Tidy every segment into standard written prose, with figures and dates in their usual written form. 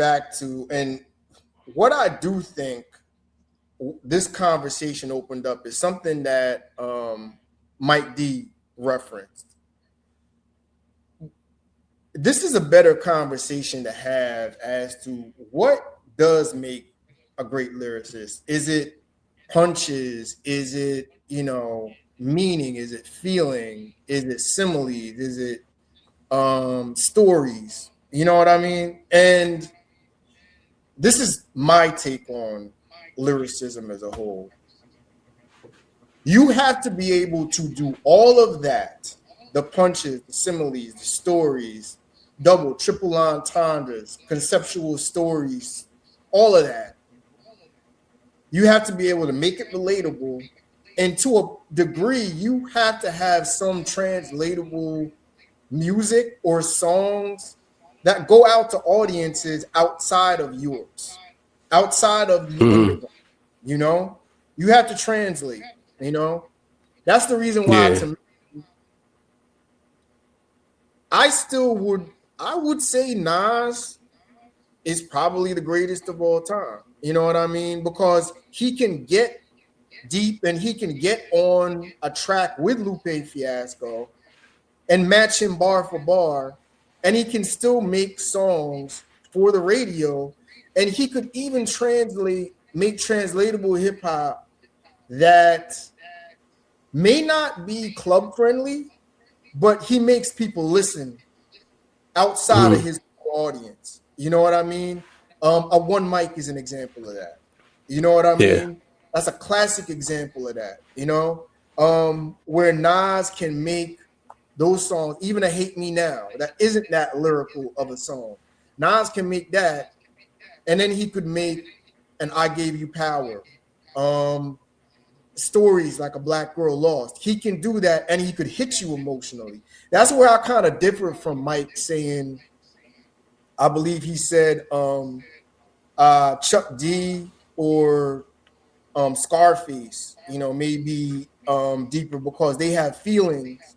back to, and what I do think this conversation opened up is something that Mike D referenced. This is a better conversation to have as to what does make a great lyricist. Is it punches? Is it, meaning? Is it feeling? Is it similes? Is it stories? You know what I mean? And this is my take on lyricism as a whole. You have to be able to do all of that, the punches, the similes, the stories, double, triple entendres, conceptual stories, all of that. You have to be able to make it relatable. And to a degree, you have to have some translatable music or songs that go out to audiences outside of yours, outside of the underground. You have to translate. That's the reason why to me, I would say Nas is probably the greatest of all time. You know what I mean? Because he can get deep and he can get on a track with Lupe Fiasco and match him bar for bar, and he can still make songs for the radio, and he could even make translatable hip hop that may not be club friendly, but he makes people listen outside of his audience. You know what I mean? A One Mic is an example of that. You know what I mean? That's a classic example of that. Where Nas can make those songs, even a Hate Me Now, that isn't that lyrical of a song. Nas can make that, and then he could make an I Gave You Power. Stories like A Black Girl Lost. He can do that, and he could hit you emotionally. That's where I kind of differ from Mike saying, I believe he said Chuck D or Scarface, maybe deeper because they have feelings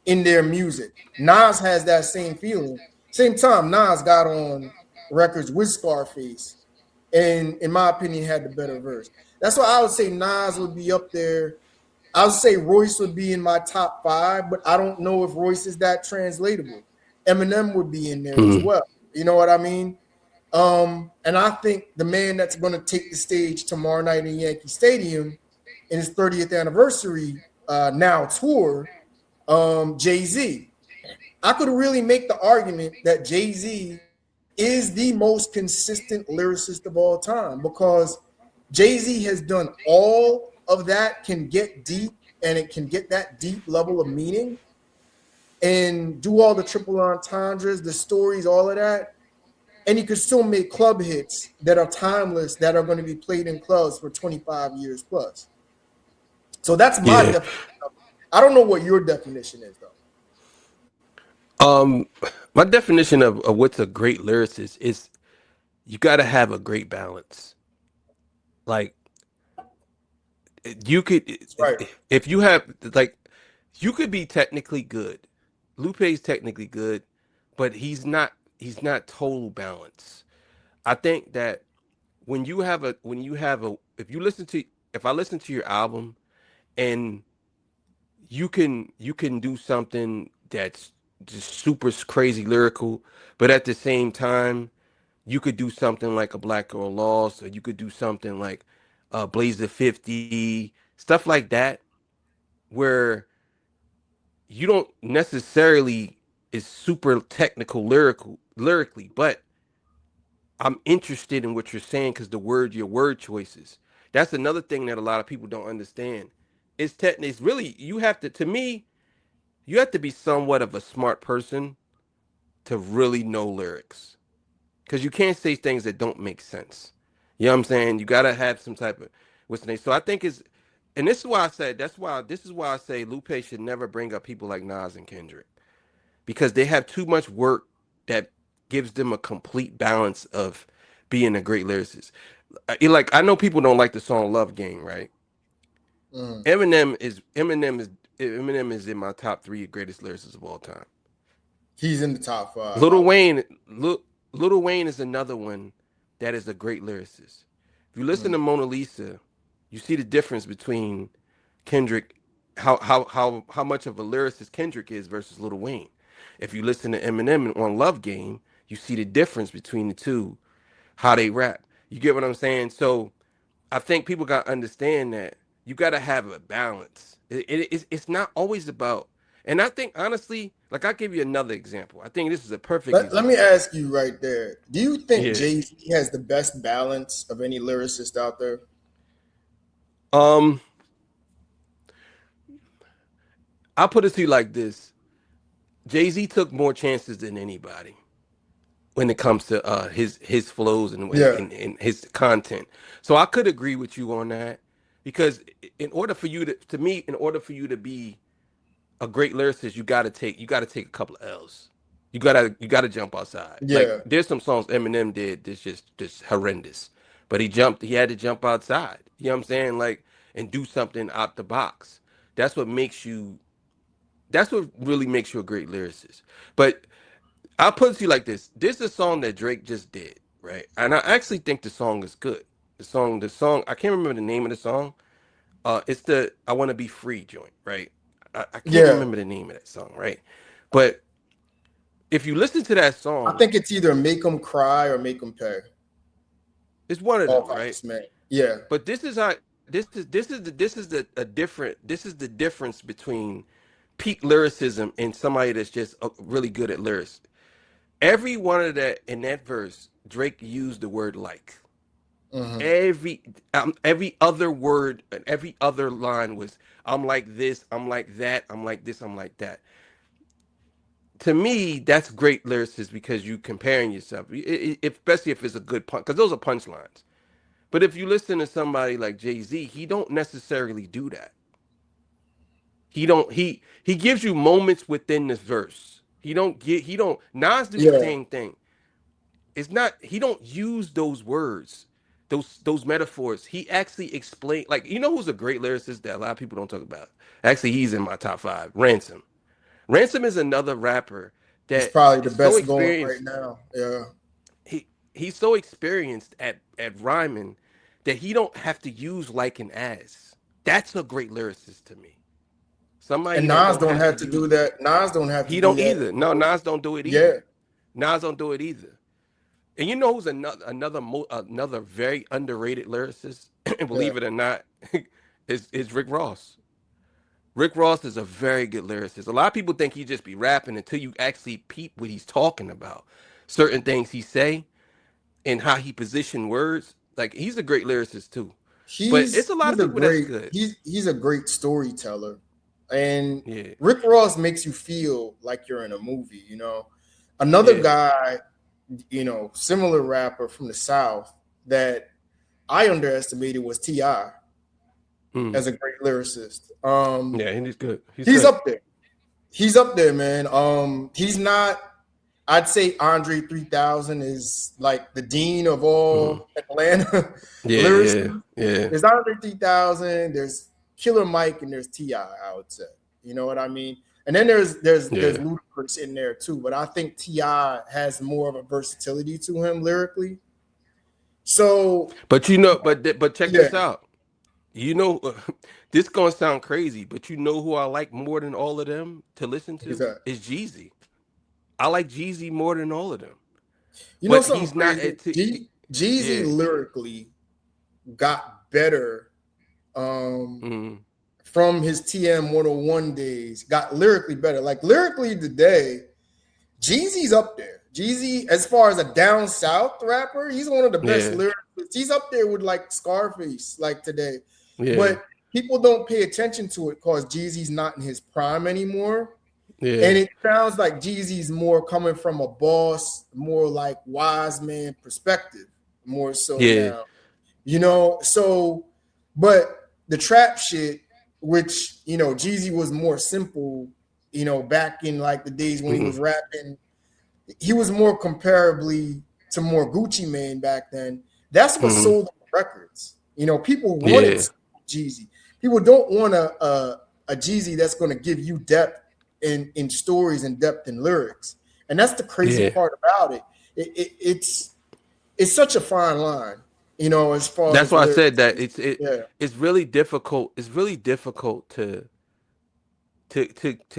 in their music. Nas has that same feeling. Same time, Nas got on records with Scarface, and in my opinion, had the better verse. That's why I would say Nas would be up there. I would say Royce would be in my top 5, but I don't know if Royce is that translatable. Eminem would be in there as well. You know what I mean? And I think the man that's going to take the stage tomorrow night in Yankee Stadium in his 30th anniversary now tour, Jay-Z. I could really make the argument that Jay-Z is the most consistent lyricist of all time because Jay-Z has done all of that, can get deep, and it can get that deep level of meaning and do all the triple entendres, the stories, all of that. And he could still make club hits that are timeless, that are going to be played in clubs for 25 years plus. So that's my definition. I don't know what your definition is, though. My definition of what's a great lyricist is you got to have a great balance. Like, you could, if you have, like, you could be technically good. Lupe's technically good, but he's not total balance. I think that if I listen to your album and you can do something that's just super crazy lyrical, but at the same time, you could do something like A Black Girl Lost, or you could do something like Blaze the 50, stuff like that, where you don't necessarily is super technical lyrically, but I'm interested in what you're saying because your word choices. That's another thing that a lot of people don't understand. It's really, to me, you have to be somewhat of a smart person to really know lyrics. Because you can't say things that don't make sense. You know what I'm saying? You gotta have some type of what's the name. So I think and this is why I say Lupe should never bring up people like Nas and Kendrick. Because they have too much work that gives them a complete balance of being a great lyricist. Like, I know people don't like the song Love Game, right? Eminem is in my top 3 greatest lyricists of all time. He's in the top 5. Lil Lil Wayne is another one that is a great lyricist. If you listen to Mm. Mona Lisa, you see the difference between Kendrick, how much of a lyricist Kendrick is versus Lil Wayne. If you listen to Eminem on Love Game, you see the difference between the two, how they rap. You get what I'm saying? So I think people got to understand that you got to have a balance. It's not always about, and I think honestly, like I'll give you another example. I think this is a perfect Let me example. ask you right there. Do you think Yeah. Jay-Z has the best balance of any lyricist out there? Um, I'll put it to you like this. Jay-Z took more chances than anybody when it comes to his flows Yeah. and his content. So I could agree with you on that because in order for you to me, in order for you to be a great lyricist, you gotta take a couple of L's. You gotta jump outside. Like Yeah. there's some songs Eminem did that's just horrendous. But he had to jump outside. You know what I'm saying? Like and do something out the box. That's what makes you that's what really makes you a great lyricist. But I'll put it to you like this. This is a song that Drake just did, right? And I actually think the song is good. The song, I can't remember the name of the song. It's the I Wanna Be Free joint, right? I can't Yeah. remember the name of that song, right? But if you listen to that I song, think it's either make them cry or make them pay. it's one of Off them, Ice right? Man. Yeah. But this is the difference between peak lyricism and somebody that's just really good at lyrics. Every one of that in that verse, Drake used the word like. Hmm. Every other word and every other line was I'm like this, I'm like that, I'm like this, I'm like that. To me, that's great lyricist because you comparing yourself, especially if it's a good punch, because those are punchlines. But if you listen to somebody like Jay Z, he don't necessarily do that. He don't. He gives you moments within this verse. He don't. Nas do the Yeah. same thing. It's not. He don't use those words, those metaphors. He actually explain. Like who's a great lyricist that a lot of people don't talk about. Actually, he's in my top five. Ransom. Ransom is another rapper He's that probably the is so best going right experienced. now. Yeah. He's so experienced at rhyming that he don't have to use like and as. That's a great lyricist to me. Somebody And that Nas don't don't have to have to do use. that. Nas don't have to He do don't that either. No, anymore. Nas don't do it Yeah. either. Nas don't do it either. And you know who's another very underrated lyricist? Yeah. Believe it or not, is Rick Ross. Rick Ross is a very good lyricist. A lot of people think he just be rapping until you actually peep what he's talking about. Certain things he say and how he position words. Like he's a great lyricist too. But it's a lot of people that's good. He's a great storyteller. And Yeah. Rick Ross makes you feel like you're in a movie. Another Yeah. guy, similar rapper from the South that I underestimated was T.I. Mm. as a great lyricist. Yeah, and he's good. He's He's good. up there. He's up there, man. He's not. I'd say Andre 3000 is like the dean of Mm. all Atlanta Yeah, yeah, lyricists. yeah, There's Andre 3000. There's Killer Mike, and there's Ti. I would say. You know what I mean? And then there's yeah. Ludacris in there too. But I think Ti has more of a versatility to him lyrically. So But check yeah, this out. You know, this gonna sound crazy, but you know who I like more than all of them to listen is to that is Jeezy. I like Jeezy more than all of them, but something he's not crazy? at. Jeezy Yeah. lyrically got better um, Mm, from his TM 101 days, got lyrically better. Like lyrically today, Jeezy's up there. Jeezy, as far as a down south rapper, he's one of the best yeah. lyricists. He's up there with like Scarface, like today. Yeah. But people don't pay attention to it because Jeezy's not in his prime anymore. And Yeah. it sounds like Jeezy's more coming from a boss, more like wise man perspective, more so Yeah. now. So but the trap shit, which Jeezy was more simple, back in like the days when he Mm, was rapping, he was more comparably to more Gucci Mane back then. That's what mm, sold records. People wanted yeah. Jeezy. People don't want a Jeezy that's going to give you depth in stories and depth in lyrics. And that's the crazy Yeah. part about it. It's such a fine line, as far That's as why I said lyrics. that Yeah. it's really difficult. It's really difficult to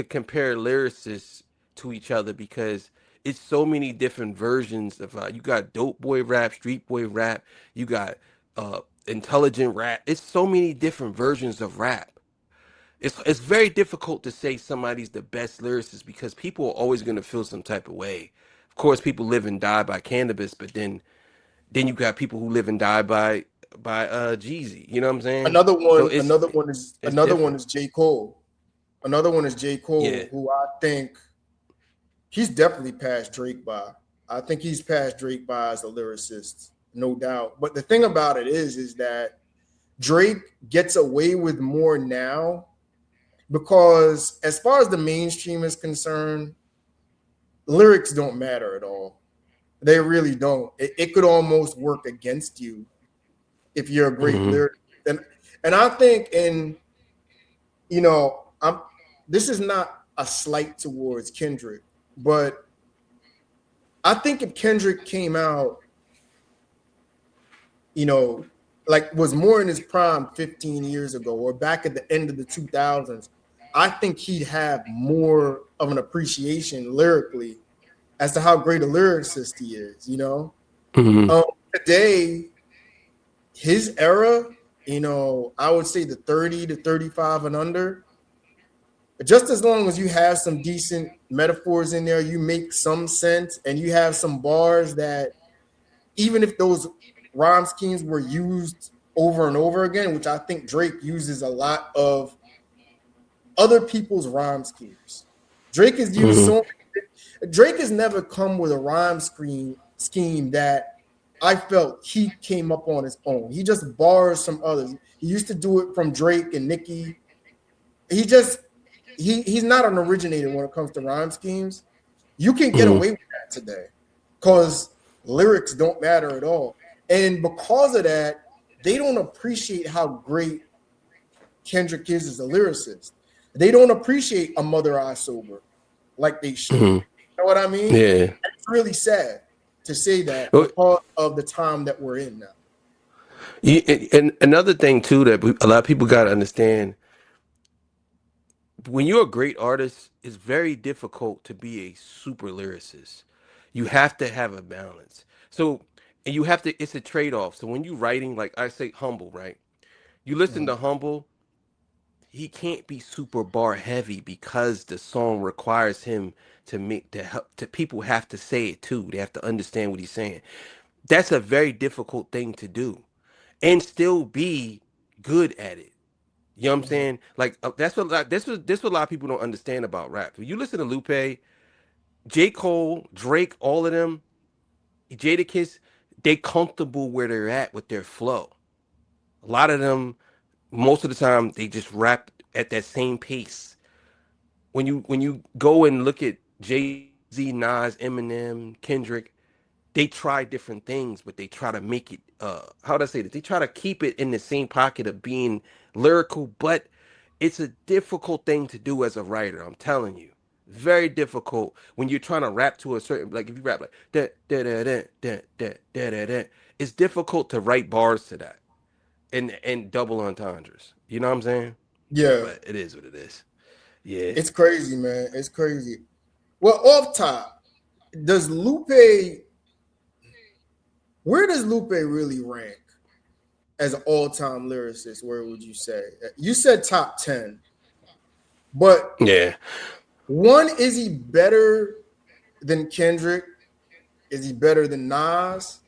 compare lyricists to each other because it's so many different versions of you got dope boy rap, street boy rap, you got uh intelligent rap. It's so many different versions of rap. It's very difficult to say somebody's the best lyricist because people are always going to feel some type of way. Of course, people live and die by cannabis, but then you got people who live and die by Jeezy. You know what I'm saying? Another So one, another one is it's another one different. is J. Cole. Another one is J. Yeah. Cole, who I think he's definitely passed Drake by. I think he's passed Drake by as a lyricist, no doubt. But the thing about it is that Drake gets away with more now because, as far as the mainstream is concerned, lyrics don't matter at all. They really don't. It could almost work against you if you're a great Hmm. lyric. And I think I'm this is not a slight towards Kendrick, but I think if Kendrick came out, you know, like was more in his prime 15 years ago or back at the end of the 2000s, I think he'd have more of an appreciation lyrically as to how great a lyricist he is. Hmm. Um, Today, his era, I would say the 30 to 35 and under, just as long as you have some decent metaphors in there, you make some sense and you have some bars that, even if those rhyme schemes were used over and over again, which I think Drake uses a lot of other people's rhyme schemes. Drake has used Hmm. so Drake has never come with a rhyme scheme that I felt he came up on his own. He just borrows some others. He used to do it from Drake and Nicki. He just he's not an originator when it comes to rhyme schemes. You can get Hmm. away with that today because lyrics don't matter at all. And because of that, they don't appreciate how great Kendrick is as a lyricist. They don't appreciate A Mother I Sober like they should. Hmm. You know what I mean? Yeah. It's really sad to say that Well, because of the time that we're in now. and another thing too that a lot of people got to understand when you're a great artist, it's very difficult to be a super lyricist. You have to have a balance. So, and you have to, it's a trade off. So when you writing, like I say, humble, right? You listen Mhm. to humble, he can't be super bar heavy because the song requires him to make to help to people have to say it too. They have to understand what he's saying. That's a very difficult thing to do and still be good at it. You know what I'm Mhm. saying? Like that's what this what a lot of people don't understand about rap. When you listen to Lupe, J. Cole, Drake, all of them, Jadakiss, they comfortable where they're at with their flow. A lot of them, most of the time, they just rap at that same pace. When you go and look at Jay Z, Nas, Eminem, Kendrick, they try different things, but they try to make it how would I say this? They try to keep it in the same pocket of being lyrical, but it's a difficult thing to do as a writer, I'm telling you. Very difficult when you're trying to rap to a certain like if you rap like da da da da da da da da da, it's difficult to write bars to that and double entendres. You know what I'm saying? Yeah, But it is what it is. Yeah. it's crazy, man. It's crazy. Well, off top, does Lupe, where does Lupe really rank as an all-time lyricist? Where would you say? You said top 10, but Yeah. one, is he better than Kendrick? Is he better than Nas?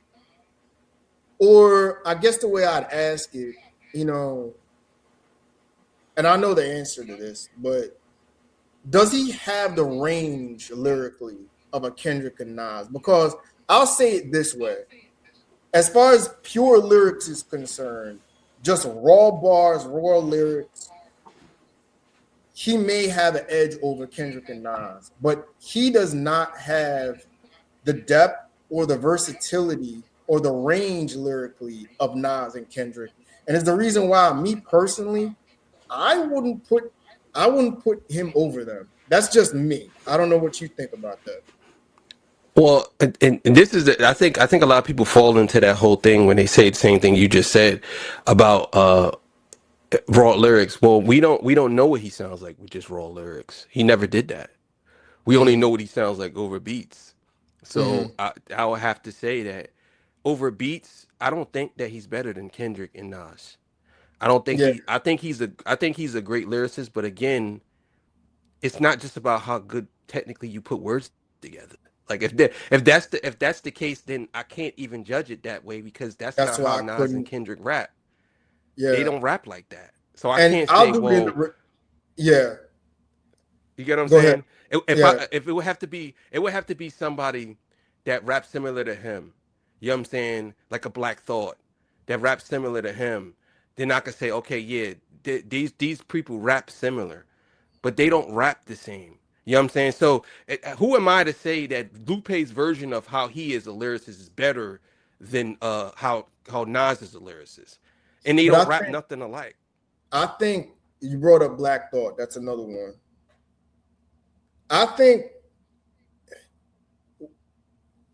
Or I guess the way I'd ask it, you know, and I know the answer to this, but does he have the range lyrically of a Kendrick and Nas? Because I'll say it this way: as far as pure lyrics is concerned, just raw bars, raw lyrics, he may have an edge over Kendrick and Nas, but he does not have the depth or the versatility or the range lyrically of Nas and Kendrick. And it's the reason why me personally, I wouldn't put I wouldn't put him over them. That's just me. I don't know what you think about that. Well, and this is I think a lot of people fall into that whole thing when they say the same thing you just said about raw lyrics. Well, we don't know what he sounds like with just raw lyrics. He never did that. We only Mm, know what he sounds like over beats. So mm-hmm. I would have to say that over beats, I don't think that he's better than Kendrick and Nas. I don't think Yeah, he. I think he's a great lyricist, but again, it's not just about how good technically you put words together. Like if that's the case, then I can't even judge it that way because that's not that's how why I Nas and couldn't. Kendrick rap. They Yeah, don't rap like that. So I and can't I'll say, do it in well, yeah. you get what I'm Go ahead. saying? Yeah, If it would have to be somebody that raps similar to him. You know what I'm saying? Like a Black Thought that raps similar to him. Then I could say, okay, yeah, these people rap similar, but they don't rap the same. You know what I'm saying? So who am I to say that Lupe's version of how he is a lyricist is better than how Nas is a lyricist? And they but don't rap nothing alike. I think you brought up Black Thought. That's another one. I think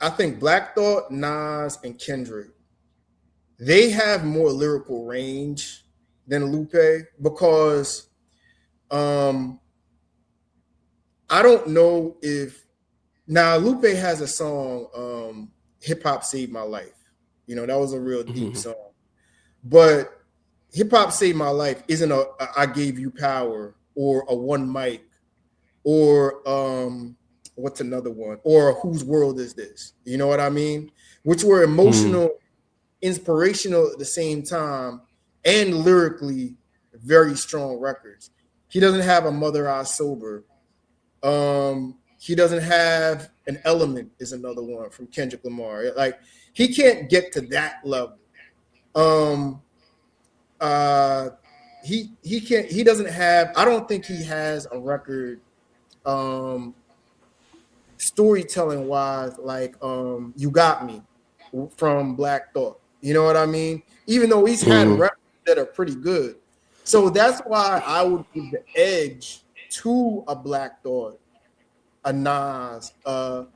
I think Black Thought, Nas, and Kendrick, they have more lyrical range than Lupe because um I don't know if now Lupe has a song, Hip Hop Saved My Life. You know, that was a real deep Hmm. song. But Hip Hop Saved My Life isn't a I Gave You Power or a One Mic or what's another one? Or Whose World Is This? You know what I mean? Which were Hmm. emotional, inspirational at the same time, and lyrically very strong records. He doesn't have a Mother I Sober. He doesn't have an Element is another one from Kendrick Lamar. Like he can't get to that level. Um, uh, he can't. He doesn't have. I don't think he has a record. Um, Storytelling wise, like You Got Me from Black Thought. You know what I mean? Even though he's had Hmm. records that are pretty good. So that's why I would give the edge to a Black Thought, a Nas, a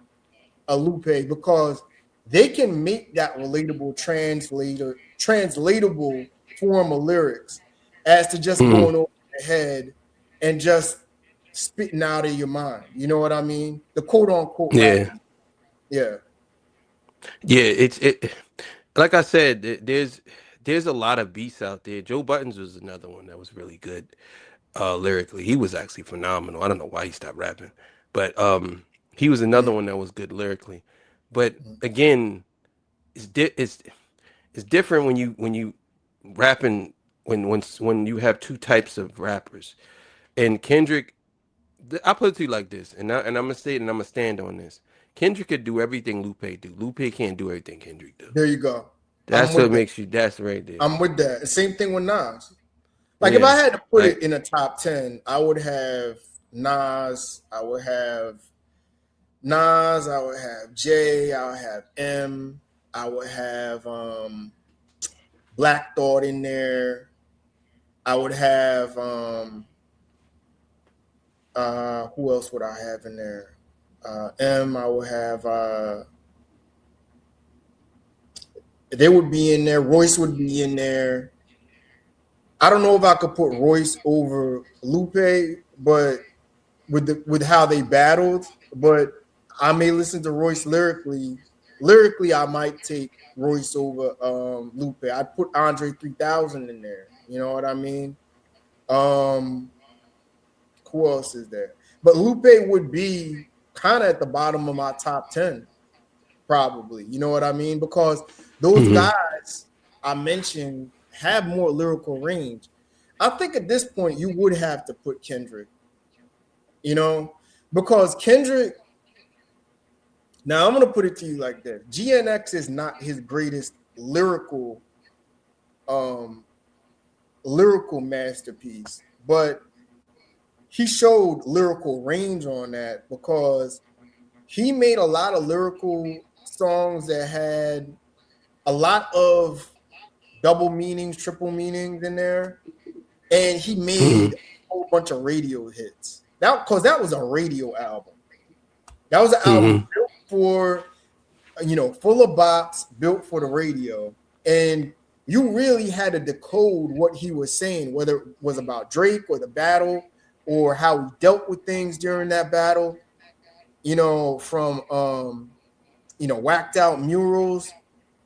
Lupe, because they can make that relatable translatable form of lyrics as to just Hmm. going over your head and just spitting out of your mind. You know what I mean? The quote unquote Yeah. rapping. Yeah. Yeah, it like I said, there's a lot of beats out there. Joe Buttons was another one that was really good lyrically. He was actually phenomenal. I don't know why he stopped rapping. But he was another Mm. one that was good lyrically. But again, it's different when you rapping when you have two types of rappers. And Kendrick, I put it to you like this, and I'm gonna say it and I'm gonna stand on this. Kendrick could do everything Lupe do. Lupe can't do everything Kendrick do. There you go. I'm That's what with that. makes you. That's right there. I'm with that. Same thing with Nas. Like if I Yeah, had to put like it in a top 10, I would have Nas, I would have J, I would have M, I would have Black Thought in there. I would have who else would I have in there? M, I would have they would be in there. Royce would be in there. I don't know if I could put Royce over Lupe, but with how they battled, but I may listen to Royce lyrically. Lyrically, I might take Royce over Lupe. I'd put Andre 3000 in there. You know what I mean? Um, who else is there? But Lupe would be kind of at the bottom of my top 10, probably. You know what I mean? Because those hmm guys I mentioned have more lyrical range. I think at this point you would have to put Kendrick, you know, because Kendrick, now I'm gonna put it to you like this. GNX is not his greatest um lyrical masterpiece, but he showed lyrical range on that because he made a lot of lyrical songs that had a lot of double meanings, triple meanings in there, and he hmm made a whole bunch of radio hits. That because that was a radio album. That was an album hmm for, full of bops, built for the radio, and you really had to decode what he was saying, whether it was about Drake or the battle or how he dealt with things during that battle. From whacked out murals.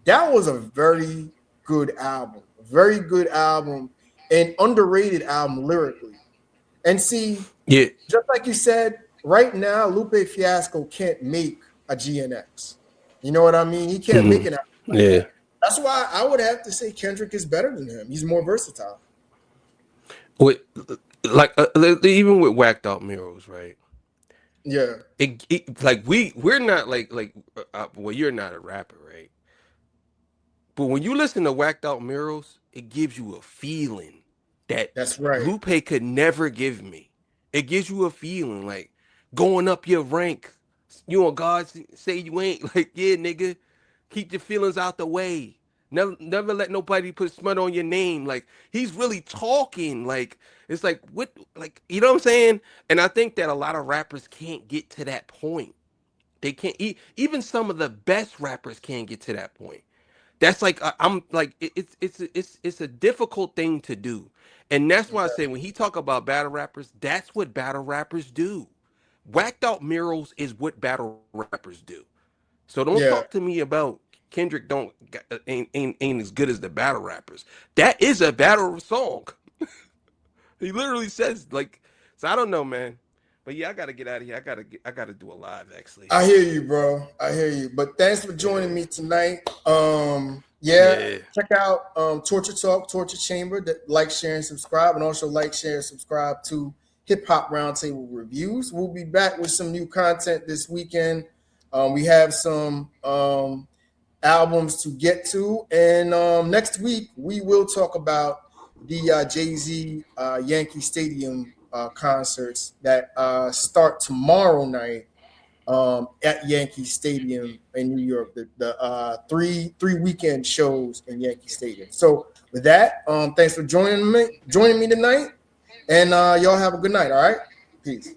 That was a very good album, and underrated album lyrically. And see, Yeah. just like you said, right now, Lupe Fiasco can't make a GNX. You know what I mean? He can't make Hmm. an album like Yeah. that. That's why I would have to say Kendrick is better than him. He's more versatile. With like even with whacked out murals, right? Yeah, Like we're not well, you're not a rapper, right? But when you listen to whacked out murals, it gives you a feeling that that's right. Lupe could never give me. It gives you a feeling like going up your rank. You on God say you ain't like, yeah, nigga. Keep your feelings out the way. Never let nobody put smut on your name. Like he's really talking. Like it's like what like you know what I'm saying? And I think that a lot of rappers can't get to that point. They can't even some of the best rappers can't get to that point. That's like I'm like it's a difficult thing to do, and that's why I say when he talk about battle rappers, that's what battle rappers do. Whacked out murals is what battle rappers do. So don't talk Yeah, to me about Kendrick don't ain't as good as the battle rappers. That is a battle song. He literally says like so. I don't know, man. But yeah, I gotta get out of here. I gotta do a live actually. I hear you, bro. I hear you. But thanks for joining Yeah, me tonight. Yeah, yeah. check out Torture Talk, Torture Chamber. Like, share, and subscribe, and also like, share, and subscribe to Hip Hop Roundtable Reviews. We'll be back with some new content this weekend. We have some albums to get to, and next week we will talk about the Jay Z Yankee Stadium concerts that start tomorrow night at Yankee Stadium in New York. The three weekend shows in Yankee Stadium. So with that, thanks for joining me tonight, and y'all have a good night. All right, peace.